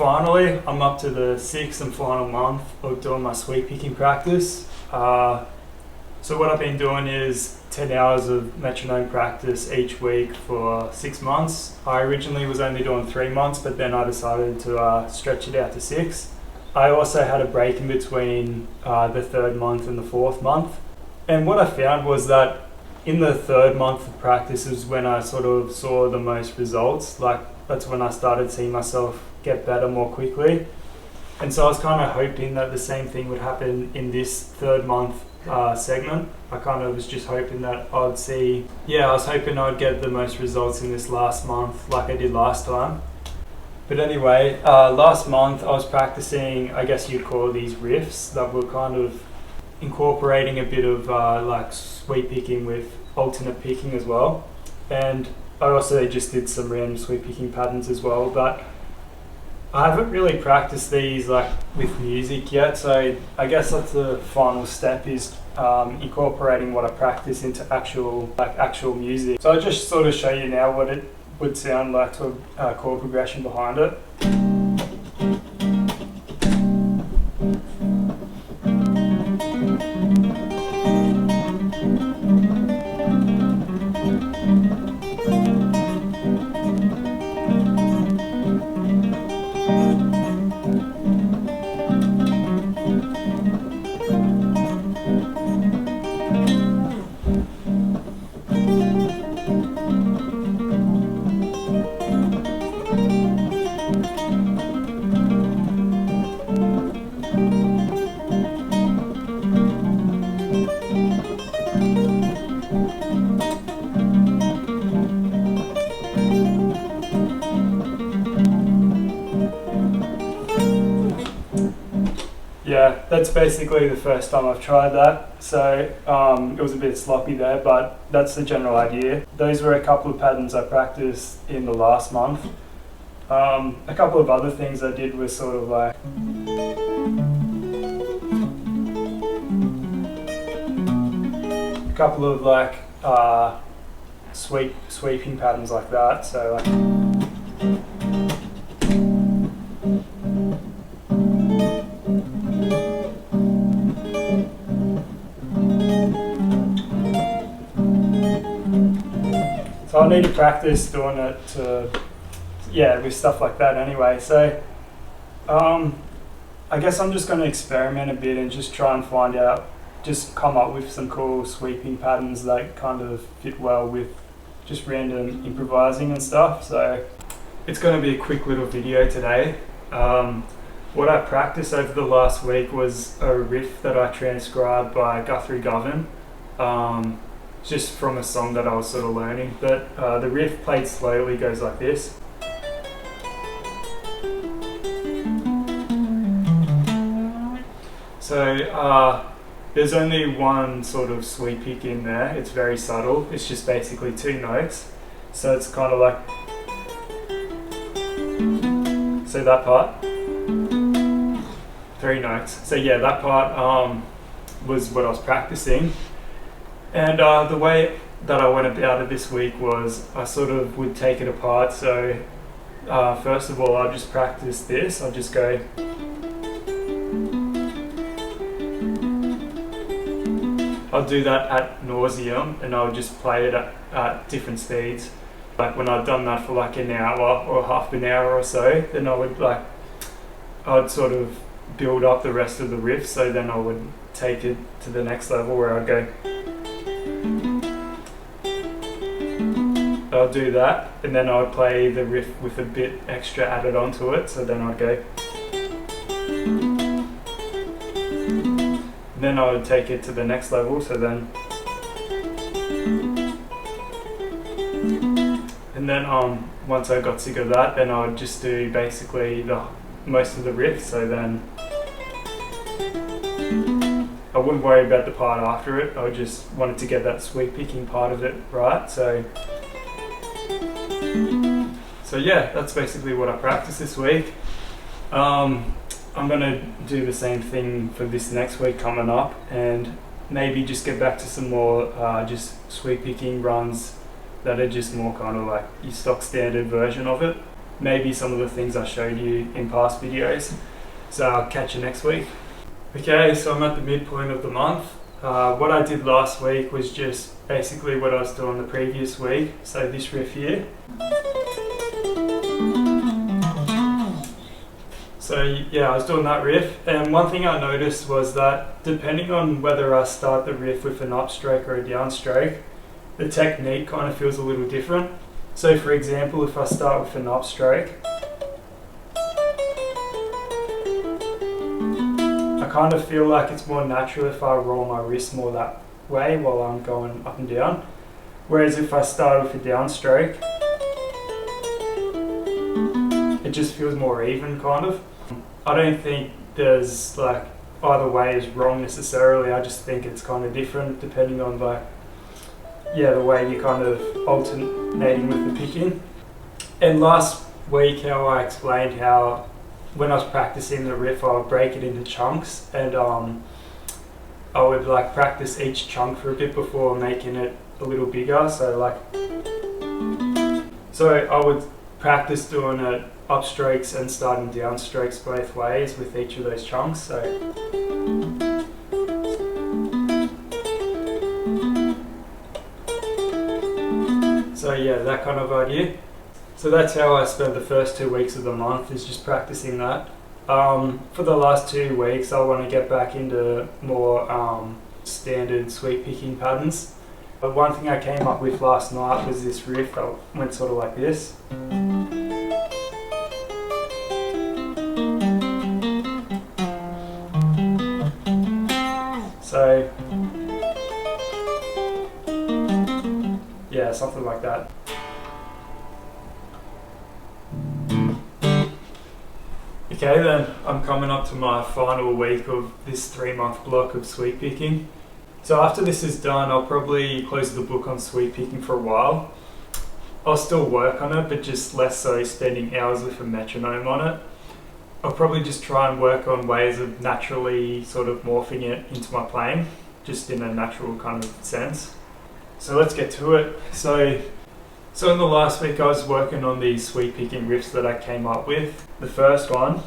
finally, I'm up to the 6th and final month of doing my sweep picking practice. So what I've been doing is 10 hours of metronome practice each week for 6 months. I originally was only doing 3 months, but then I decided to stretch it out to 6. I also had a break in between the 3rd month and the 4th month. And what I found was that in the 3rd month of practice is when I sort of saw the most results. Like, that's when I started seeing myself get better more quickly. And so I was kind of hoping that the same thing would happen in this 3rd month segment. I kind of was just hoping that I was hoping I'd get the most results in this last month like I did last time. But anyway, last month I was practicing, I guess you'd call these riffs that were kind of incorporating a bit of like sweep picking with alternate picking as well. And I also just did some random sweep picking patterns as well, but I haven't really practiced these like with music yet, so I guess that's the final step, is incorporating what I practice into actual music. So I'll just sort of show you now what it would sound like to a chord progression behind it. Yeah, that's basically the first time I've tried that, so it was a bit sloppy there, but that's the general idea. Those were a couple of patterns I practiced in the last month. A couple of other things I did was sort of like a couple of like sweeping patterns like that, so like so I'll need to practice doing it with stuff like that anyway. So I guess I'm just going to experiment a bit and just try and just come up with some cool sweeping patterns that kind of fit well with just random improvising and stuff. So it's going to be a quick little video today. What I practiced over the last week was a riff that I transcribed by Guthrie Govan. Just from a song that I was sort of learning, but the riff played slowly goes like this. So there's only one sort of sweep pick in there, it's very subtle, it's just basically 2 notes. So it's kind of like, so that part, 3 notes. So yeah, that part was what I was practicing. And the way that I went about it this week was I sort of would take it apart. So first of all, I'll just practice this. I'll just go. I'll do that ad nauseum, and I'll just play it at different speeds. Like when I've done that for like an hour or half an hour or so, then I'd sort of build up the rest of the riff. So then I would take it to the next level where I'd go. I'll do that, and then I would play the riff with a bit extra added onto it, so then I'd go. And then I would take it to the next level, so then. And then once I got sick of that, then I would just do basically most of the riff, so then I wouldn't worry about the part after it. I just wanted to get that sweep picking part of it right, So yeah, that's basically what I practiced this week. I'm going to do the same thing for this next week coming up, and maybe just get back to some more just sweep picking runs that are just more kind of like your stock standard version of it. maybe some of the things I showed you in past videos. So I'll catch you next week. Okay, so I'm at the midpoint of the month. What I did last week was just basically what I was doing the previous week. So this riff here. So yeah, I was doing that riff, and one thing I noticed was that depending on whether I start the riff with an upstroke or a downstroke, the technique kind of feels a little different. So for example, if I start with an upstroke, I kind of feel like it's more natural if I roll my wrist more that way while I'm going up and down. Whereas if I start with a downstroke, it just feels more even kind of. I don't think there's like either way is wrong necessarily. I just think it's kind of different depending on the way you're kind of alternating with the picking. And last week how I explained how when I was practicing the riff I would break it into chunks, and I would like practice each chunk for a bit before making it a little bigger. So I would practice doing it upstrokes and starting downstrokes both ways with each of those chunks. So yeah, that kind of idea. So that's how I spent the first 2 weeks of the month, is just practicing that. For the last 2 weeks I want to get back into more standard sweep picking patterns. But one thing I came up with last night was this riff that went sort of like this. So yeah, something like that. Okay then, I'm coming up to my final week of this 3-month block of sweep picking. So after this is done, I'll probably close the book on sweep picking for a while. I'll still work on it, but just less so spending hours with a metronome on it. I'll probably just try and work on ways of naturally sort of morphing it into my playing, just in a natural kind of sense. So let's get to it. So in the last week I was working on these sweep picking riffs that I came up with. The first one,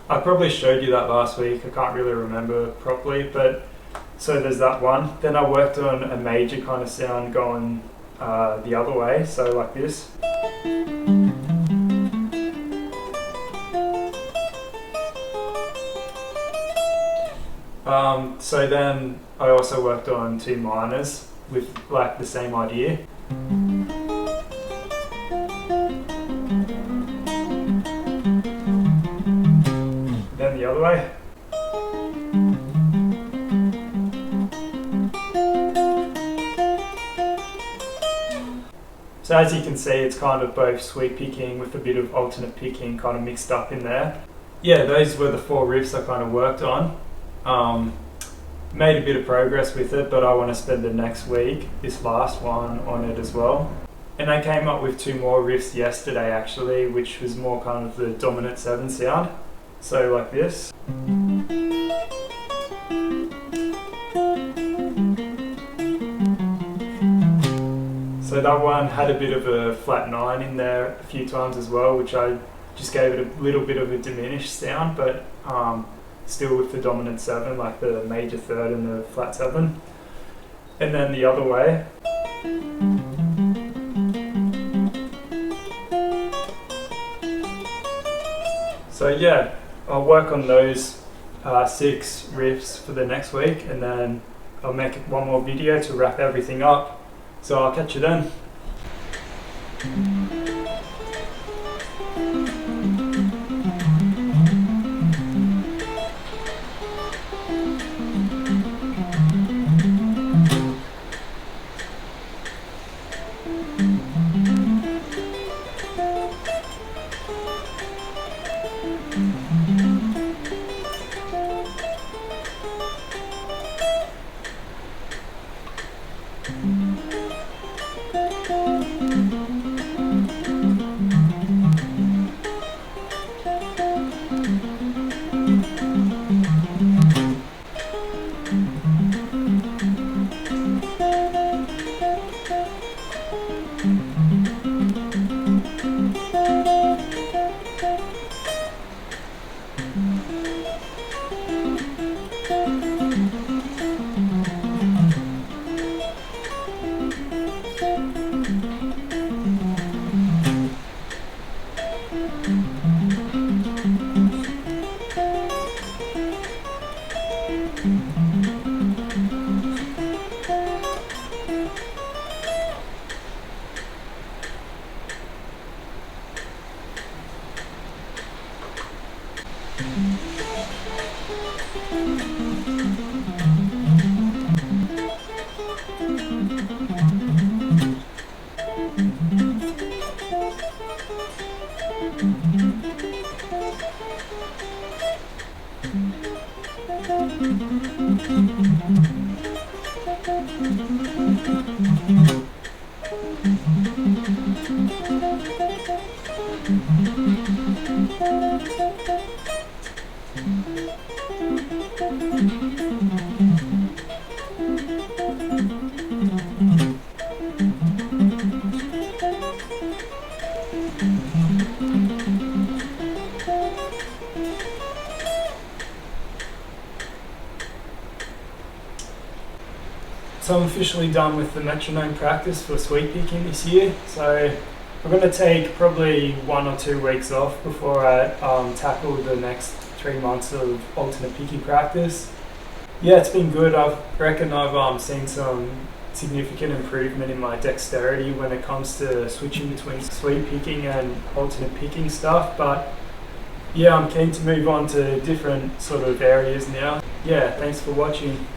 I probably showed you that last week, I can't really remember properly, but so there's that one. Then I worked on a major kind of sound going the other way, so like this. So then I also worked on 2 minors with like the same idea. Then the other way. So as you can see, it's kind of both sweep picking with a bit of alternate picking kind of mixed up in there. Yeah, those were the 4 riffs I kind of worked on. Made a bit of progress with it, but I want to spend the next week, this last one, on it as well. And I came up with 2 more riffs yesterday actually, which was more kind of the dominant 7 sound. So like this. So that one had a bit of a flat 9 in there a few times as well, which I just gave it a little bit of a diminished sound, but still with the dominant 7, like the major 3rd and the flat 7. And then the other way. So yeah, I'll work on those 6 riffs for the next week, and then I'll make one more video to wrap everything up. So I'll catch you then. So I'm officially done with the metronome practice for sweep picking this year. So I'm going to take probably 1 or 2 weeks off before I tackle the next 3 months of alternate picking practice. Yeah, it's been good. I reckon I've seen some significant improvement in my dexterity when it comes to switching between sweep picking and alternate picking stuff. But yeah, I'm keen to move on to different sort of areas now. Yeah, thanks for watching.